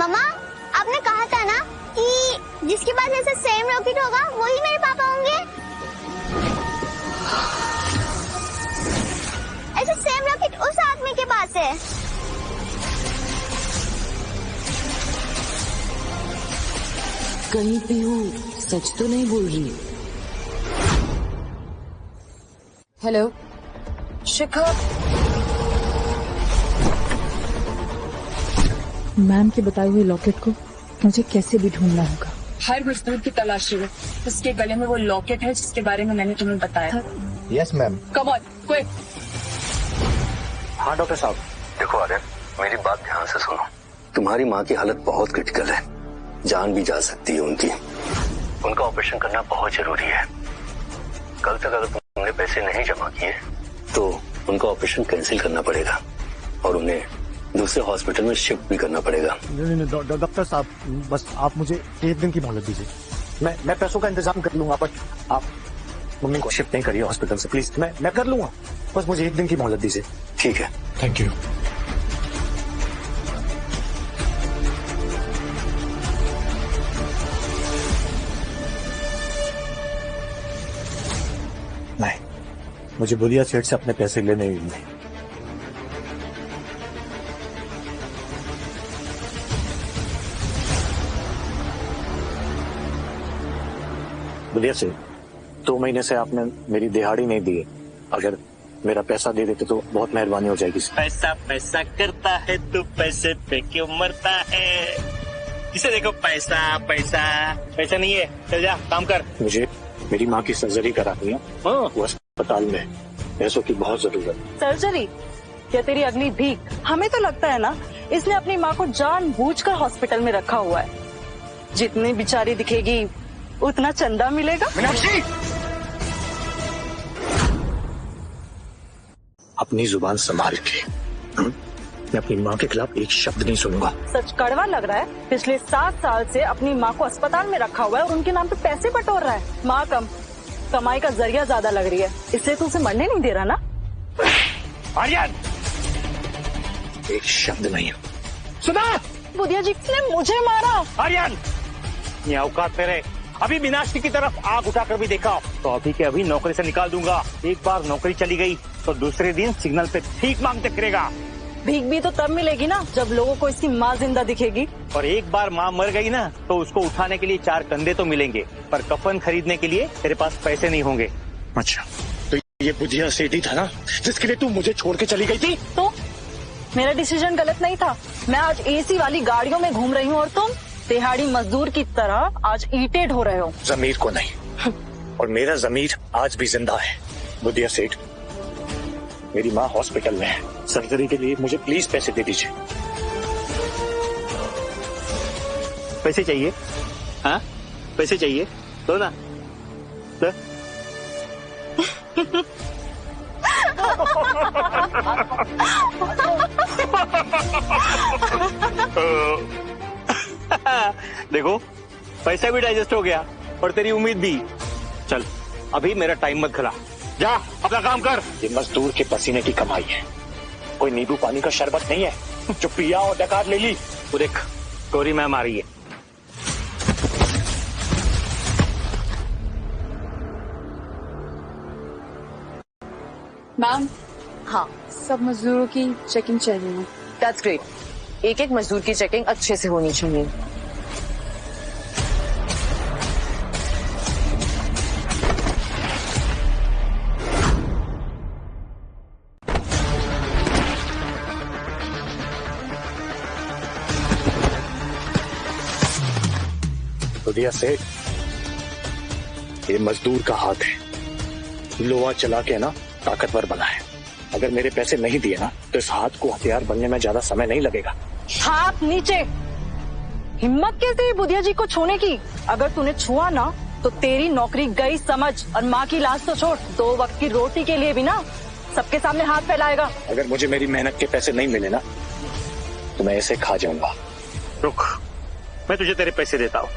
मम्मा, आपने कहा था ना कि जिसके पास ऐसा सेम रॉकेट होगा वही मेरे पापा होंगे। ऐसा सेम रॉकेट उस आदमी के पास है। कहीं पीहू सच तो नहीं बोल रही? हेलो शिखा, मैम के बताए हुए लॉकेट को मुझे कैसे भी ढूंढना होगा। हर मजदूर की तलाशी है। उसके गले में वो लॉकेट है जिसके बारे में मैंने तुम्हें बताया था। Yes ma'am. Come on quick. हाँ डॉक्टर साहब। देखो आर्यन, मेरी बात ध्यान से सुनो। तुम्हारी माँ की हालत बहुत क्रिटिकल है, जान भी जा सकती है उनकी। उनका ऑपरेशन करना बहुत जरूरी है। कल तक अगर तुमने पैसे नहीं जमा किए तो उनका ऑपरेशन कैंसिल करना पड़ेगा और उन्हें दूसरे हॉस्पिटल में शिफ्ट भी करना पड़ेगा। नहीं डॉक्टर साहब, बस आप मुझे 1 दिन की मोहलत दीजिए। मैं पैसों का इंतजाम कर लूंगा, बट आप मम्मी को शिफ्ट नहीं करिए हॉस्पिटल से प्लीज। मैं कर लूंगा, बस मुझे 1 दिन की मोहलत दीजिए। ठीक है, थैंक यू। नहीं, मुझे बुलिया सेठ से अपने पैसे लेने ही नहीं। बुलिया सेठ, 2 महीने से आपने मेरी दिहाड़ी नहीं दी है। अगर मेरा पैसा दे देते तो बहुत मेहरबानी हो जाएगी। पैसा पैसा करता है तू पैसे पे क्यों मरता है? इसे देखो, पैसा पैसा पैसा नहीं है। चल जा काम कर। मुझे मेरी माँ की सर्जरी करानी है, वो अस्पताल में पैसों की बहुत जरूरत है। सर्जरी क्या तेरी अगली भीख? हमें तो लगता है ना इसने अपनी माँ को जानबूझकर हॉस्पिटल में रखा हुआ है। जितनी बेचारी दिखेगी उतना चंदा मिलेगा। मीनाक्षी, अपनी जुबान संभाल के। मैं अपनी माँ के खिलाफ एक शब्द नहीं सुनूंगा। सच कड़वा लग रहा है। पिछले 7 साल से अपनी माँ को अस्पताल में रखा हुआ है और उनके नाम पे पैसे बटोर रहा है। माँ कम, कमाई का जरिया ज्यादा लग रही है, इसलिए तू उसे मरने नहीं दे रहा ना? आर्यन, एक शब्द नहीं। सुना? बुधिया जी ने मुझे मारा। आर्यन, ये औकात तेरे। अभी मीनाक्षी की तरफ आग उठाकर भी देखा तो अभी के अभी नौकरी से निकाल दूंगा। एक बार नौकरी चली गई तो दूसरे दिन सिग्नल पे भीख मांगते फिरेगा। भीख भी तो तब मिलेगी ना जब लोगों को इसकी माँ जिंदा दिखेगी। और एक बार माँ मर गई ना तो उसको उठाने के लिए 4 कंधे तो मिलेंगे, पर कफन खरीदने के लिए तेरे पास पैसे नहीं होंगे। अच्छा, तो ये बुधिया सेठ ही था ना जिसके लिए तू मुझे छोड़ के चली गई थी? तो मेरा डिसीजन गलत नहीं था। मैं आज एसी वाली गाड़ियों में घूम रही हूँ और तुम दिहाड़ी मजदूर की तरह आज ईंटें ढो रहे हो। जमीर को नहीं, और मेरा जमीर आज भी जिंदा है। बुधिया सेठ, मेरी माँ हॉस्पिटल में है, सर्जरी के लिए मुझे प्लीज पैसे दे दीजिए। पैसे चाहिए? हाँ पैसे चाहिए तो ना तो? देखो, पैसा भी डाइजेस्ट हो गया और तेरी उम्मीद भी। चल अभी मेरा टाइम मत खरा, जा अपना काम कर। ये मजदूर के पसीने की कमाई है, कोई नींबू पानी का शरबत नहीं है जो पिया और डकार ले ली। वो देख, गौरी मैम आ रही है। मैम, हाँ, सब मजदूरों की चेकिंग चल रही है। That's great. एक मजदूर की चेकिंग अच्छे से होनी चाहिए। बुधिया सेठ, ये मजदूर का हाथ है, लोहा चला के ना ताकतवर बना है। अगर मेरे पैसे नहीं दिए ना तो इस हाथ को हथियार बनने में ज्यादा समय नहीं लगेगा। हाथ नीचे। हिम्मत कैसे है बुधिया जी को छूने की? अगर तूने छुआ ना तो तेरी नौकरी गई समझ। और माँ की लाश तो छोड़, 2 वक्त की रोटी के लिए भी ना सबके सामने हाथ फैलाएगा। अगर मुझे मेरी मेहनत के पैसे नहीं मिले ना तो मैं ऐसे खा जाऊंगा। रुक, मैं तुझे तेरे पैसे देता हूँ।